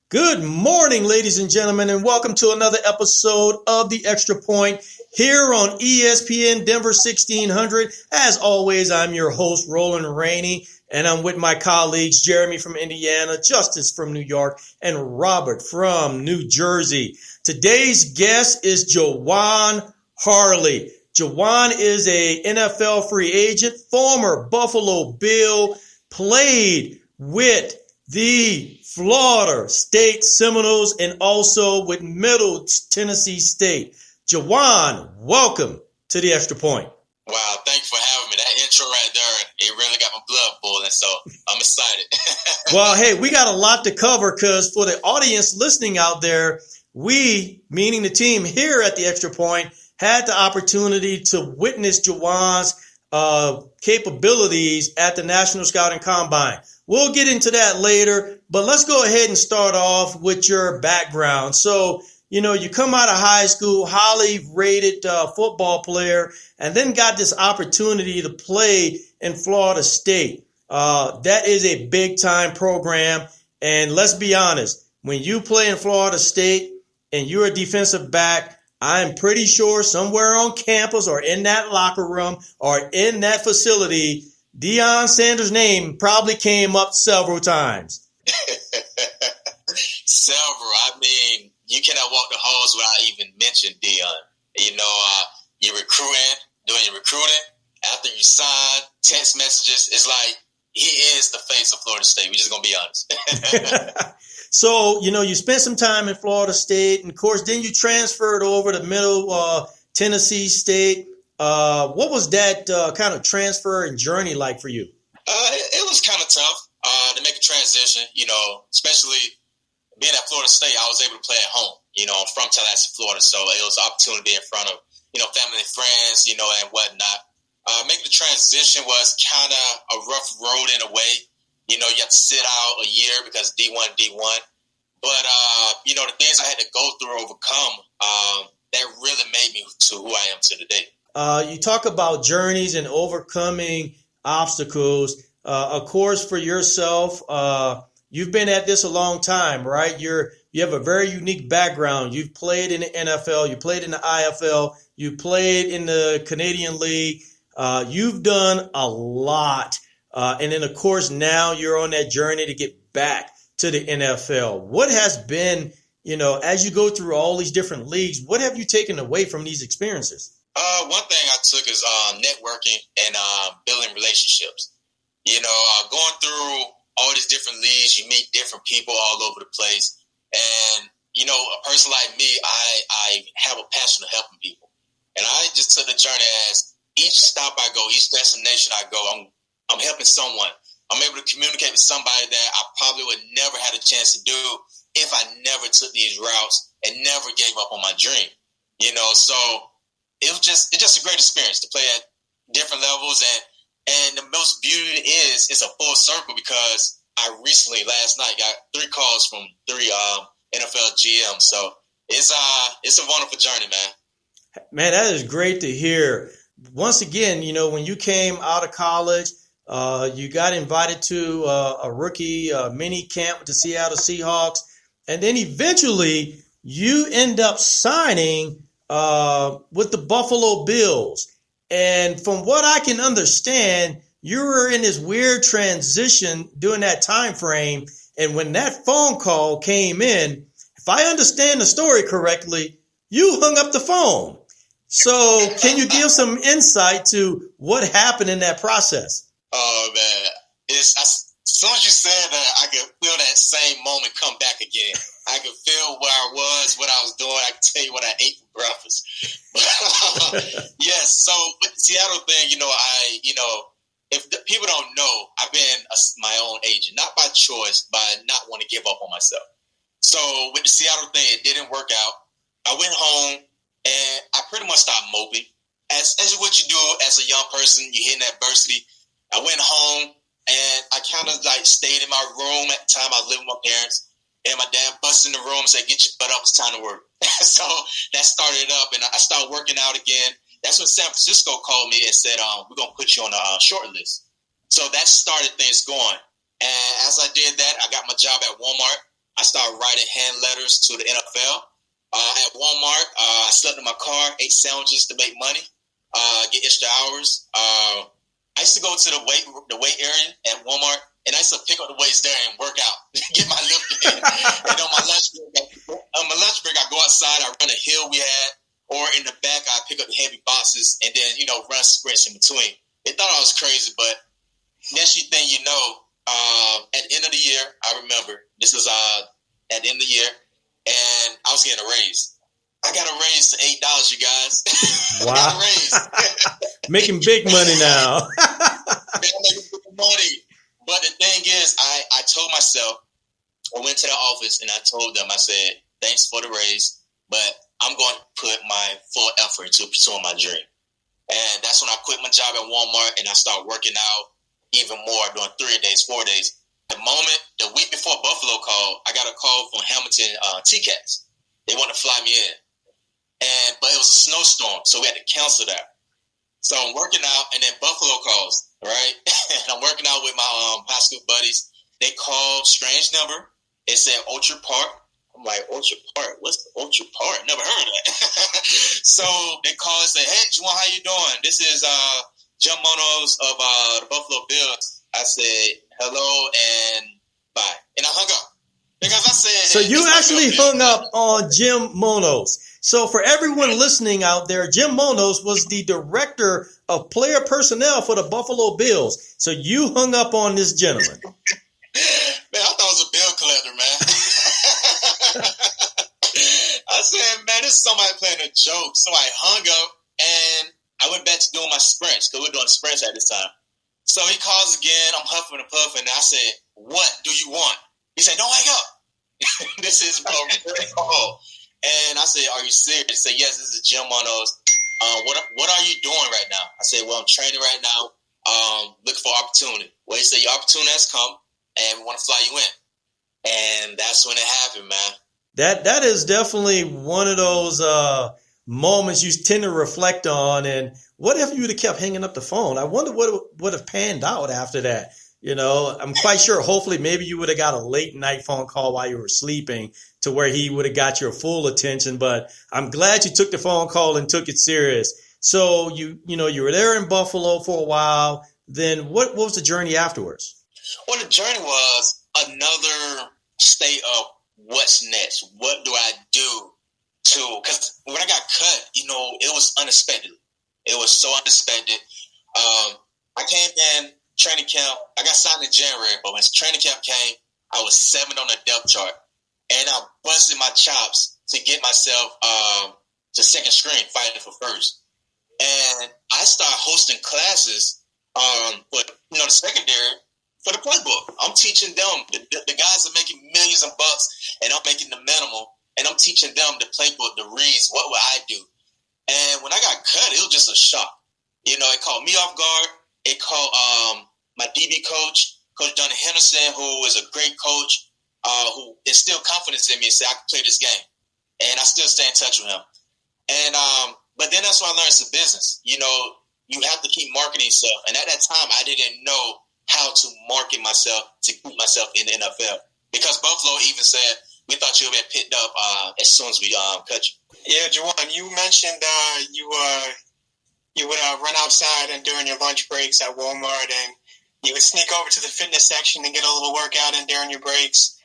Good morning, ladies and gentlemen, and welcome to another episode of The Extra Point here on ESPN Denver 1600. As always, I'm your host, Roland Rainey, and I'm with my colleagues, Jeremy from Indiana, Justice from New York, and Robert from New Jersey. Today's guest is Juwan Harley. Juwan is a NFL free agent, former Buffalo Bill, played with the Florida State Seminoles and also with Middle Tennessee State. Juwan, welcome to the Extra Point. Wow, thank you for having me. That intro right there, it really got my blood boiling, so I'm excited. Well, hey, we got a lot to cover because for the audience listening out there, we, meaning the team here at the Extra Point, had the opportunity to witness Juwan's capabilities at the National Scouting Combine. We'll get into that later, but let's go ahead and start off with your background. So, you come out of high school, highly rated football player, and then got this opportunity to play in Florida State. That is a big time program. And let's be honest, when you play in Florida State and you're a defensive back, I'm pretty sure somewhere on campus or in that locker room or in that facility, Deion Sanders' name probably came up several times. Several. I mean, you cannot walk the halls without even mentioning Deion. You're recruiting, doing your recruiting. After you sign, text messages, it's like he is the face of Florida State. We're just going to be honest. So, you spent some time in Florida State, and of course, then you transferred over to Middle Tennessee State. What was that kind of transfer and journey like for you? It was kind of tough to make a transition, especially being at Florida State. I was able to play at home. I'm from Tallahassee, Florida, so it was an opportunity to be in front of, family and friends, and whatnot. Making the transition was kind of a rough road in a way. You have to sit out a year because D1. But, the things I had to go through or overcome, that really made me to who I am to today. You talk about journeys and overcoming obstacles. Of course, for yourself, you've been at this a long time, right? You have a very unique background. You've played in the NFL. You played in the IFL. You played in the Canadian League. You've done a lot. And then, of course, now you're on that journey to get back to the NFL. What has been, as you go through all these different leagues, what have you taken away from these experiences? One thing I took is networking and building relationships. Going through all these different leagues, you meet different people all over the place. And, a person like me, I have a passion of helping people. And I just took the journey as each stop I go, each destination I go, I'm helping someone. I'm able to communicate with somebody that I probably would never had a chance to do if I never took these routes and never gave up on my dream. So it's just a great experience to play at different levels. And the most beauty is it's a full circle because I recently, last night, got 3 calls from 3 NFL GMs. So it's a wonderful journey, man. Man, that is great to hear. Once again, when you came out of college, you got invited to a rookie mini camp with the Seattle Seahawks. And then eventually you end up signing with the Buffalo Bills. And from what I can understand, you were in this weird transition during that time frame. And when that phone call came in, if I understand the story correctly, you hung up the phone. So can you give some insight to what happened in that process? Oh, man. As soon as you said that, I could feel that same moment come back again. I could feel where I was, what I was doing. I could tell you what I ate for breakfast. Yes, so with the Seattle thing, if the people don't know, I've been my own agent, not by choice, by not want to give up on myself. So with the Seattle thing, it didn't work out. I went home and I pretty much stopped moping. As what you do as a young person, you hit adversity. I went home and I kind of stayed in my room at the time. I was living with my parents. And my dad busted in the room and said, "Get your butt up, it's time to work." So that started up, and I started working out again. That's when San Francisco called me and said, "We're going to put you on a short list." So that started things going. And as I did that, I got my job at Walmart. I started writing hand letters to the NFL. At Walmart, I slept in my car, ate sandwiches to make money, get extra hours. I used to go to the weight area at Walmart, and I used to pick up the weights there and work out, get my lift in. And on my lunch break, I go outside, I run a hill we had, or in the back, I pick up the heavy boxes and then, run sprints in between. They thought I was crazy, but next thing you know, at the end of the year, I remember, this was at the end of the year, and I was getting a raise. I got a raise to $8, you guys. Wow. I got a raise. Making big money now. Man, I'm making big money. But the thing is, I told myself, I went to the office and I told them, I said, thanks for the raise, but I'm going to put my full effort into pursuing my dream. And that's when I quit my job at Walmart and I started working out even more, doing 3 days, 4 days. The week before Buffalo called, I got a call from Hamilton T-Cats. They wanted to fly me in. But it was a snowstorm, so we had to cancel that. So I'm working out, and then Buffalo calls, right? And I'm working out with my high school buddies. They called, strange number. It said Orchard Park. I'm like, Orchard Park? What's the Orchard Park? Never heard of that. So they call and say, hey, Juwan, how you doing? This is Jim Monos of the Buffalo Bills. I said, hello, and bye. And I hung up. Because I said... So you actually hung up on Jim Monos. So for everyone listening out there, Jim Monos was the director of player personnel for the Buffalo Bills. So you hung up on this gentleman. Man, I thought it was a bill collector, man. I said, man, this is somebody playing a joke. So I hung up, and I went back to doing my sprints, because we were doing sprints at this time. So he calls again. I'm huffing and puffing, and I said, what do you want? He said, don't hang up. This is a recording call. And I said, are you serious? He said, yes, this is Jim Monos. What are you doing right now? I said, well, I'm training right now, looking for opportunity. Well, he said, your opportunity has come, and we want to fly you in. And that's when it happened, man. That is definitely one of those moments you tend to reflect on. And what if you would have kept hanging up the phone? I wonder what would have panned out after that. I'm quite sure, hopefully, maybe you would have got a late night phone call while you were sleeping to where he would have got your full attention. But I'm glad you took the phone call and took it serious. So you were there in Buffalo for a while. Then what was the journey afterwards? Well, the journey was another state of what's next. What do I do because when I got cut, it was unexpected. It was so unexpected. I came in training camp. I got signed in January, but when training camp came, I was 7th on the depth chart. And I busted my chops to get myself to second string, fighting for first. And I started hosting classes for the secondary for the playbook. I'm teaching them. The guys are making millions of bucks, and I'm making the minimal. And I'm teaching them the playbook, the reads. What would I do? And when I got cut, it was just a shock. It caught me off guard. It caught my DB coach, Coach Donnie Henderson, who is a great coach, who instilled confidence in me and said I could play this game. And I still stay in touch with him. And but then that's when I learned it's a business. You have to keep marketing yourself. And at that time, I didn't know how to market myself to keep myself in the NFL. Because Buffalo even said, we thought you would get picked up as soon as we cut you. Yeah, Juwan, you mentioned you would run outside and during your lunch breaks at Walmart, and you would sneak over to the fitness section and get a little workout in during your breaks.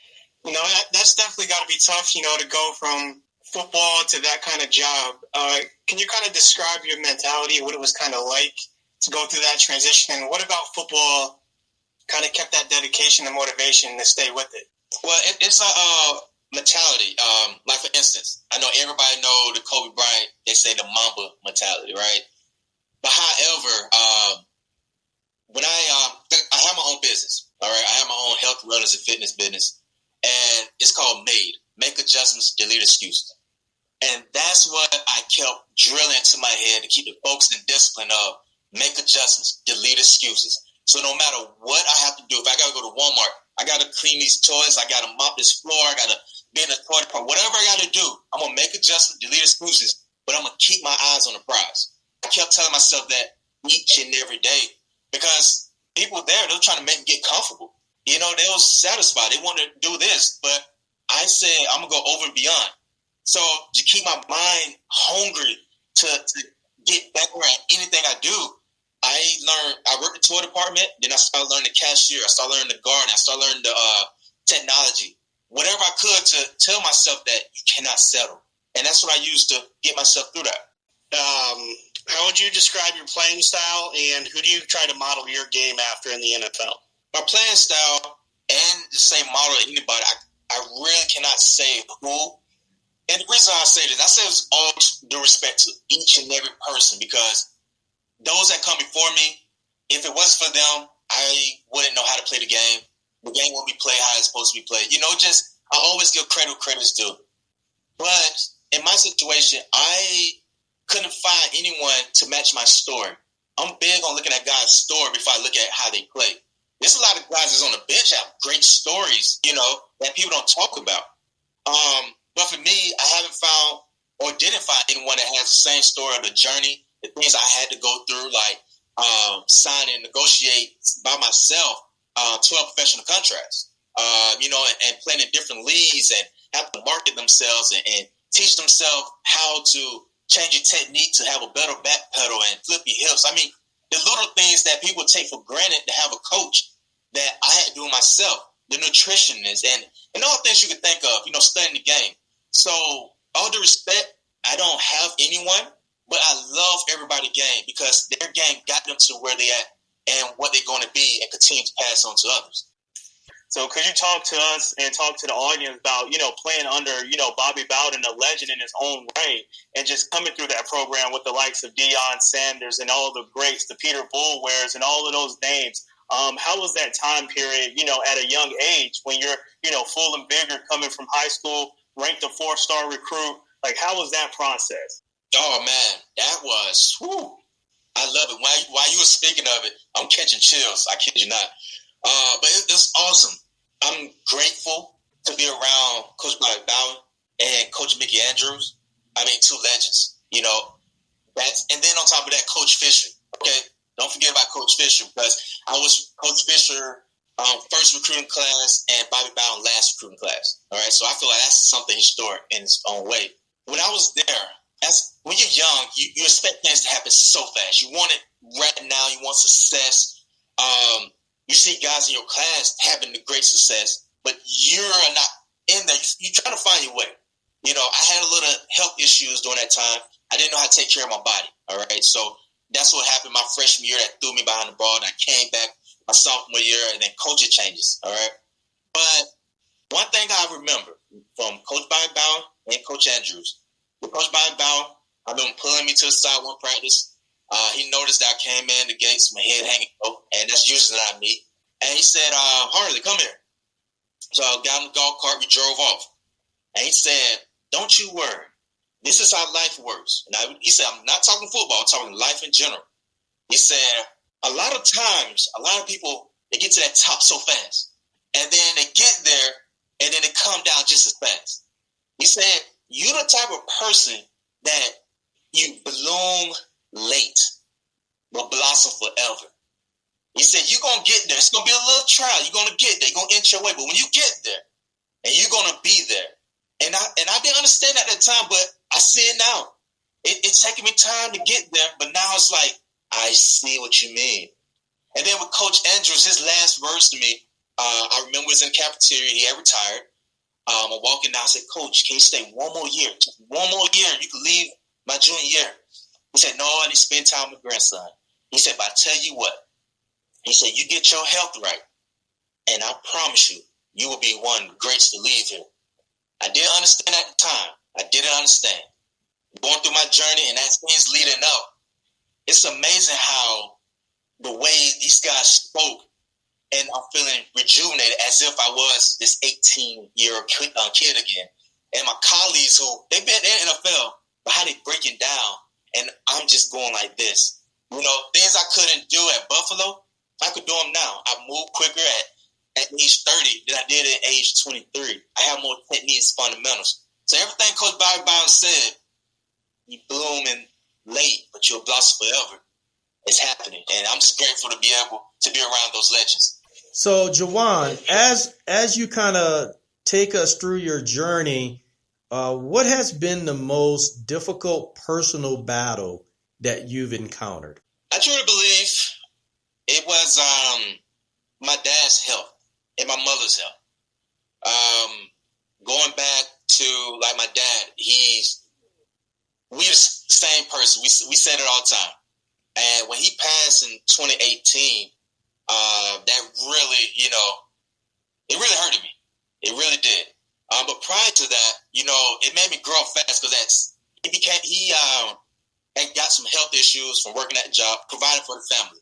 That's definitely got to be tough, to go from football to that kind of job. Can you kind of describe your mentality, what it was kind of like to go through that transition, and what about football kind of kept that dedication and motivation to stay with it? Well, it's a mentality. Like, for instance, I know everybody know the Kobe Bryant, they say the Mamba mentality, right? But however, when I have my own business, all right? I have my own health, wellness, and fitness business, and it's called MADE, Make Adjustments, Delete Excuses. And that's what I kept drilling into my head to keep the focus and discipline of make adjustments, delete excuses. So no matter what I have to do, if I got to go to Walmart, I got to clean these toys, I got to mop this floor, I got to be in the toilet part, whatever I got to do, I'm going to make adjustments, delete excuses, but I'm going to keep my eyes on the prize. I kept telling myself that each and every day because people there, they're trying to make me get comfortable. They were satisfied. They wanted to do this, but I said I'm going to go over and beyond. So to keep my mind hungry to get better at anything I do, I worked the toy department, then I started learning the cashier, I started learning the garden, I started learning the technology. Whatever I could to tell myself that you cannot settle. And that's what I used to get myself through that. How would you describe your playing style, and who do you try to model your game after in the NFL? My playing style and the same model of anybody, I really cannot say who. And the reason I say this, I say it's all due respect to each and every person, because those that come before me, if it wasn't for them, I wouldn't know how to play the game. The game won't be played how it's supposed to be played. I always give credit where credit's due. But in my situation, I couldn't find anyone to match my story. I'm big on looking at guys' story before I look at how they play. There's a lot of guys that's on the bench have great stories, that people don't talk about. But for me, I haven't found or didn't find anyone that has the same story of the journey, the things I had to go through, like sign and negotiate by myself 12 professional contracts, and playing in different leagues and have to market themselves and teach themselves how to change your technique to have a better back pedal and flip your hips. I mean, the little things that people take for granted to have a coach that I had to do myself, the nutritionist and all things you could think of, studying the game. So all due respect, I don't have anyone, but I love everybody's game because their game got them to where they at and what they're going to be and continue to pass on to others. So could you talk to us and talk to the audience about, playing under, Bobby Bowden, a legend in his own right, and just coming through that program with the likes of Deion Sanders and all the greats, the Peter Bullwares and all of those names. How was that time period, at a young age when you're, full and vigor coming from high school, ranked a 4-star recruit? Like, how was that process? Oh, man, that was, I love it. While you were speaking of it, I'm catching chills. I kid you not. But it's awesome. I'm grateful to be around Coach Bobby Bowden and Coach Mickey Andrews. I mean, two legends, and then on top of that, Coach Fisher. Okay, don't forget about Coach Fisher, because I was Coach Fisher first recruiting class and Bobby Bowden last recruiting class. All right, so I feel like that's something historic in its own way. When I was there, when you're young, you expect things to happen so fast. You want it right now. You want success. You see guys in your class having the great success, but you're not in there. You're trying to find your way. I had a little health issues during that time. I didn't know how to take care of my body. All right. So that's what happened my freshman year. That threw me behind the ball. And I came back my sophomore year, and then coaching changes. All right. But one thing I remember from Coach Bobby Bowden and Coach Andrews, with Coach Bobby Bowden, I remember pulling me to the side one practice. He noticed that I came in the gates, my head hanging low, and that's usually not me. And he said, Harley, come here. So I got in the golf cart, we drove off. And he said, don't you worry. This is how life works. And he said, I'm not talking football, I'm talking life in general. He said, a lot of times, a lot of people, they get to that top so fast. And then they get there, and then they come down just as fast. He said, you're the type of person that you bloom late, but blossom forever. He said, you're going to get there. It's going to be a little trial. You're going to get there. You're going to inch your way. But when you get there, and you're going to be there. And I didn't understand at that time, but I see it now. It's taking me time to get there, but now it's like, I see what you mean. And then with Coach Andrews, his last words to me, I remember it was in the cafeteria. He had retired. I'm walking down. I said, Coach, can you stay one more year? Just one more year. You can leave my junior year. He said, no, I need to spend time with grandson. He said, but I tell you what. He said, you get your health right, and I promise you, you will be one of the greats to leave here. I didn't understand at the time. I didn't understand. Going through my journey and as things leading up, it's amazing how the way these guys spoke, and I'm feeling rejuvenated as if I was this 18-year-old kid again. And my colleagues who, they've been in the NFL, but how they breaking down, and I'm just going like this. Things I couldn't do at Buffalo, I could do them now. I move quicker at age 30 than I did at age 23. I have more techniques, fundamentals. So everything Coach Bobby Bowden said, you bloom in late, but you'll blossom forever. It's happening. And I'm just grateful to be able to be around those legends. So, Juwan, as you kind of take us through your journey, what has been the most difficult personal battle that you've encountered? I truly believe it was my dad's health and my mother's health. Going back to like my dad, we're the same person. We said it all the time. And when he passed in 2018, that really, it really hurted me. It really did. But prior to that, it made me grow up fast because he got some health issues from working at the job, providing for the family.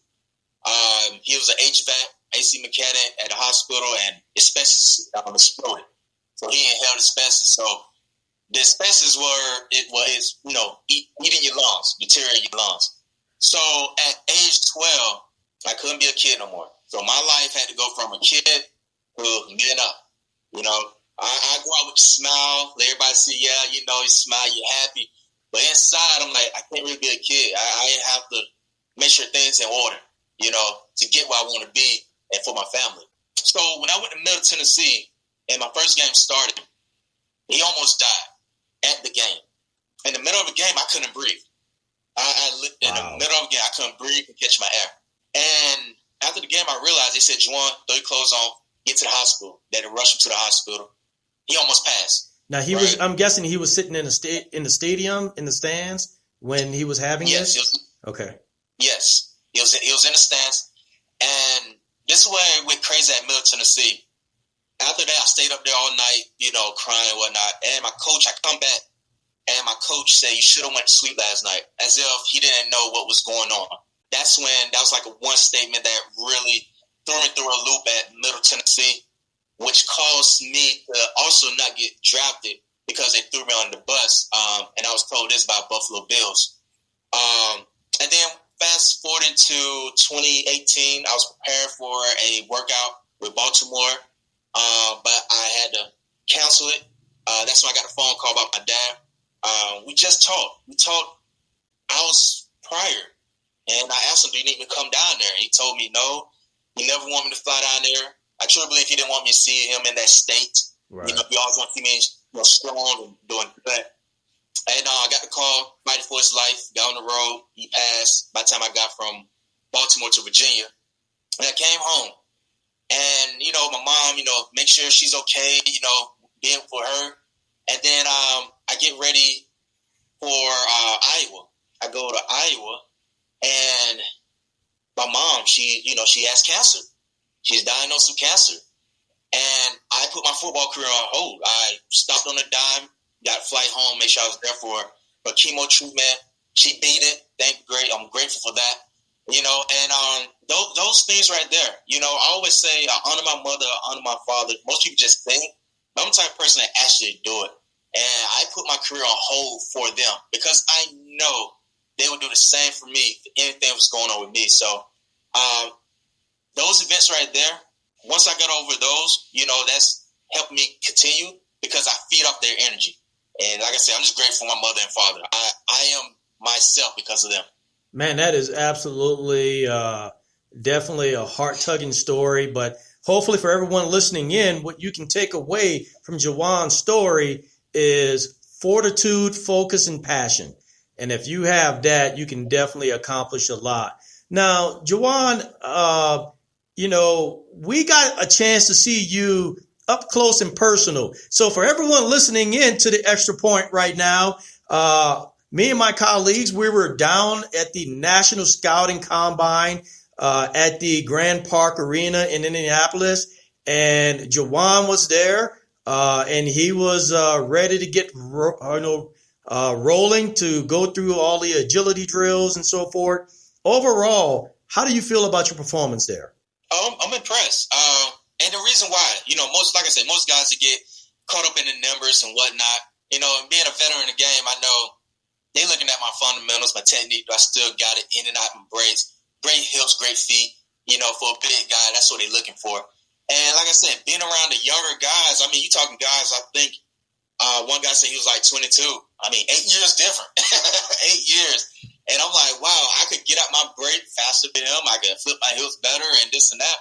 He was an HVAC, AC mechanic at the hospital, and asbestos exploded. So he inhaled asbestos. So the asbestos eating your lungs, deteriorating your lungs. So at age 12, I couldn't be a kid no more. So my life had to go from a kid to getting up. I go out with a smile. Let everybody see, you smile, you're happy. But inside, I'm like, I can't really be a kid. I have to make sure things in order, to get where I want to be and for my family. So when I went to Middle Tennessee and my first game started, he almost died at the game. In the middle of the game, I couldn't breathe. In the middle of the game, I couldn't breathe and catch my air. And after the game, I realized, they said, Juwan, throw your clothes on, get to the hospital. They had to rush him to the hospital. He almost passed. Now, I'm guessing he was sitting in the stadium, in the stands, when he was having this? Okay. Yes. He was in the stands. And this is where it went crazy at Middle Tennessee. After that, I stayed up there all night, crying and whatnot. And my coach, I come back, and my coach said, you should have went to sleep last night, as if he didn't know what was going on. That was like a one statement that really threw me through a loop at Middle Tennessee, which caused me to also not get drafted because they threw me on the bus. And I was told this by Buffalo Bills. And then fast forward into 2018, I was prepared for a workout with Baltimore, but I had to cancel it. That's when I got a phone call about my dad. We just talked. We talked hours prior. And I asked him, do you need me to come down there? And he told me, no, he never wanted me to fly down there. I truly believe he didn't want me to see him in that state. Right. He always want to see me strong and doing good. And I got the call, fighting for his life, got on the road. He passed by the time I got from Baltimore to Virginia. And I came home. And, my mom, make sure she's okay, being for her. And then I get ready for Iowa. I go to Iowa. And my mom, she has cancer. She's diagnosed with cancer. And I put my football career on hold. I stopped on a dime, got a flight home, made sure I was there for chemo treatment. She beat it. I'm grateful for that. And those things right there. I always say I honor my mother, I honor my father. Most people just think. But I'm the type of person that actually do it. And I put my career on hold for them because I know they would do the same for me if anything was going on with me. So those events right there, once I got over those, that's helped me continue because I feed off their energy. And like I said, I'm just grateful for my mother and father. I am myself because of them. Man, that is absolutely, definitely a heart-tugging story. But hopefully for everyone listening in, what you can take away from Juwan's story is fortitude, focus, and passion. And if you have that, you can definitely accomplish a lot. Now, Juwan, we got a chance to see you up close and personal. So for everyone listening in to the Extra Point right now, me and my colleagues, we were down at the National Scouting Combine at the Grand Park Arena in Indianapolis. And Juwan was there, and he was ready to get rolling to go through all the agility drills and so forth. Overall, how do you feel about your performance there? I'm impressed. And the reason why, most guys that get caught up in the numbers and whatnot, and being a veteran in the game, I know they're looking at my fundamentals, my technique. I still got it in and out and braids. Great hips, great feet. For a big guy, that's what they're looking for. And like I said, being around the younger guys, you talking guys, I think one guy said he was like 22. 8 years different. 8 years. And I'm like, wow, I could get out my break faster than him. I could flip my heels better and this and that.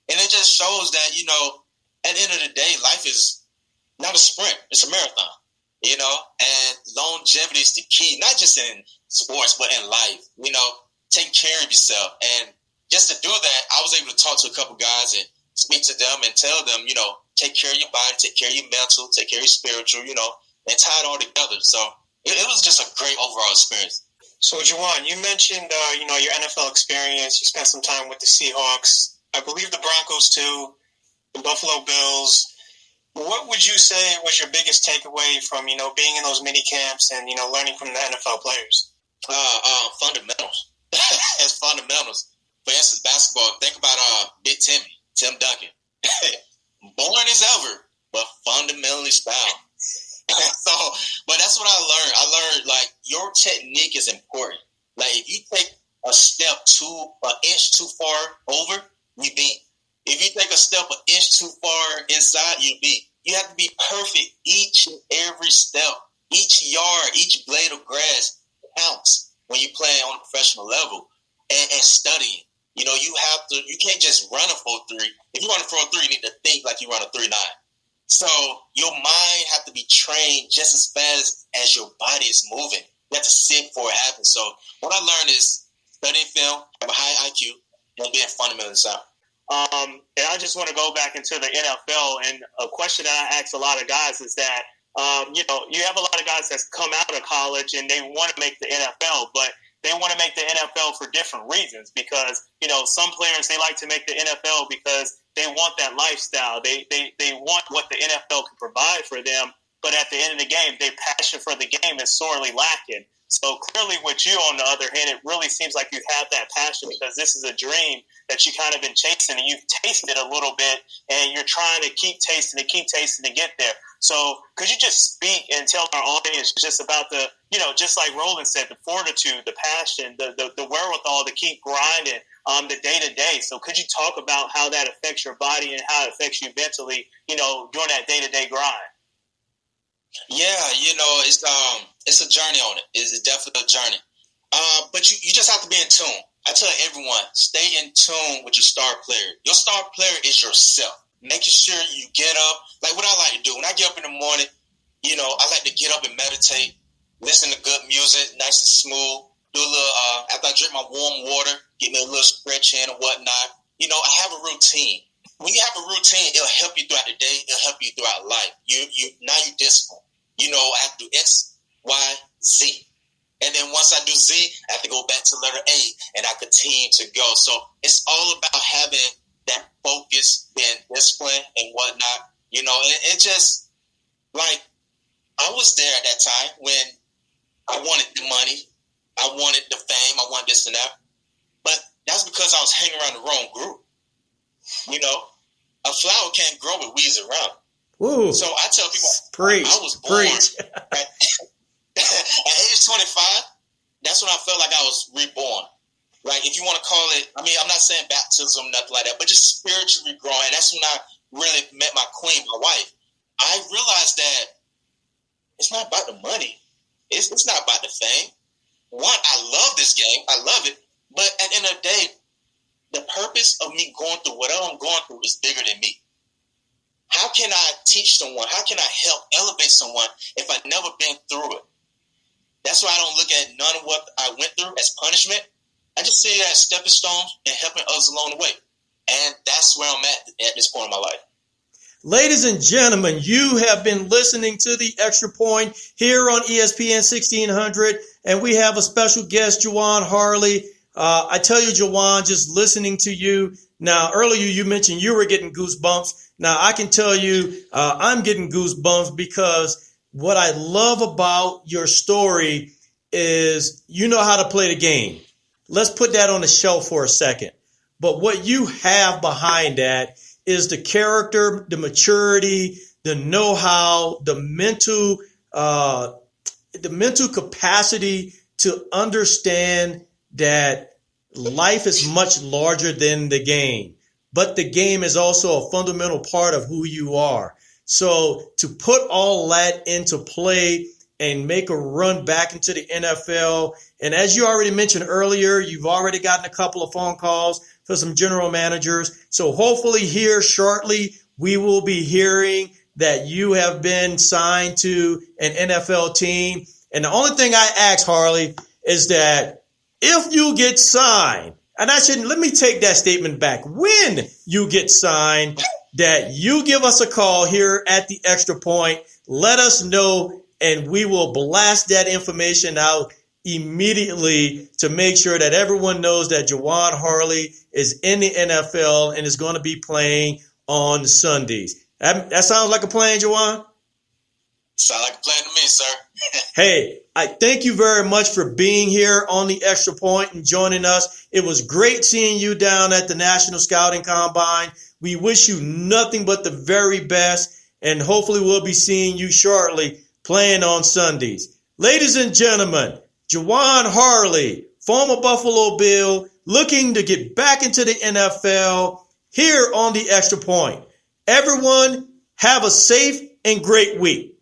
And it just shows that, at the end of the day, life is not a sprint. It's a marathon, and longevity is the key, not just in sports, but in life, taking care of yourself. And just to do that, I was able to talk to a couple guys and speak to them and tell them, take care of your body, take care of your mental, take care of your spiritual, and tie it all together. So it was just a great overall experience. So, Juwan, you mentioned, your NFL experience. You spent some time with the Seahawks. I believe the Broncos, too, the Buffalo Bills. What would you say was your biggest takeaway from, being in those mini camps and, learning from the NFL players? Fundamentals. It's fundamentals. For instance, basketball, think about Big Tim Duncan. Born as ever, but fundamentally sound. So, but that's what I learned. I learned, like, your technique is important. Like, if you take a step an inch too far over, you beat. If you take a step an inch too far inside, you beat. You have to be perfect each and every step. Each yard, each blade of grass counts when you play on a professional level and studying. You can't just run a 4.3. If you run a 4.3, you need to think like you run a 3.9. So your mind have to be trained just as fast as your body is moving. You have to sit before it happens. So what I learned is studying film, have a high IQ, and being fundamentally sound. And I just want to go back into the NFL, and a question that I ask a lot of guys is that, you have a lot of guys that's come out of college and they want to make the NFL, but they want to make the NFL for different reasons because, some players, they like to make the NFL because they want that lifestyle. They want what the NFL can provide for them, but at the end of the game, their passion for the game is sorely lacking. So clearly with you, on the other hand, it really seems like you have that passion because this is a dream that you kind of been chasing and you've tasted a little bit and you're trying to keep tasting to get there. So could you just speak and tell our audience just about the, just like Roland said, the fortitude, the passion, the wherewithal to keep grinding the day-to-day. So could you talk about how that affects your body and how it affects you mentally, during that day-to-day grind? Yeah, it's a journey on it. It's definitely a journey. But you just have to be in tune. I tell everyone, stay in tune with your star player. Your star player is yourself. Making sure you get up. Like what I like to do, when I get up in the morning, I like to get up and meditate, listen to good music, nice and smooth, do a little, after I drink my warm water, get me a little stretch in and whatnot. I have a routine. When you have a routine, it'll help you throughout the day. It'll help you throughout life. Now you discipline. I have to do X, Y, Z. And then once I do Z, I have to go back to letter A, and I continue to go. So it's all about having that focus, being disciplined and whatnot. It just, like, I was there at that time when I wanted the money, I wanted the fame, I wanted this and that. But that's because I was hanging around the wrong group. A flower can't grow with weeds around. Ooh. So I tell people, Preach. I was born Preach. at age 25. That's when I felt like I was reborn. Like, if you want to call it, I'm not saying baptism, nothing like that, but just spiritually growing. That's when I really met my queen, my wife. I realized that it's not about the money. It's not about the fame. One, I love this game. I love it. But at the end of the day, the purpose of me going through whatever I'm going through is bigger than me. How can I teach someone? How can I help elevate someone if I've never been through it? That's why I don't look at none of what I went through as punishment. I just see it as stepping stones and helping others along the way. And that's where I'm at this point in my life. Ladies and gentlemen, you have been listening to The Extra Point here on ESPN 1600, and we have a special guest, Juwan Harley. I tell you, Juwan, just listening to you. Now, earlier you mentioned you were getting goosebumps. Now, I can tell you I'm getting goosebumps because what I love about your story is you know how to play the game. Let's put that on the shelf for a second. But what you have behind that is the character, the maturity, the know-how, the mental capacity to understand that life is much larger than the game. But the game is also a fundamental part of who you are. So to put all that into play and make a run back into the NFL, and as you already mentioned earlier, you've already gotten a couple of phone calls for some general managers. So hopefully here shortly, we will be hearing that you have been signed to an NFL team. And the only thing I ask, Harley, is that if you get signed, and let me take that statement back. When you get signed, that you give us a call here at the Extra Point. Let us know, and we will blast that information out immediately to make sure that everyone knows that Juwan Harley is in the NFL and is going to be playing on Sundays. That sounds like a plan, Juwan? Sound like a plan to me, sir. Hey, I thank you very much for being here on the Extra Point and joining us. It was great seeing you down at the National Scouting Combine. We wish you nothing but the very best, and hopefully we'll be seeing you shortly playing on Sundays. Ladies and gentlemen, Juwan Harley, former Buffalo Bill, looking to get back into the NFL here on the Extra Point. Everyone, have a safe and great week.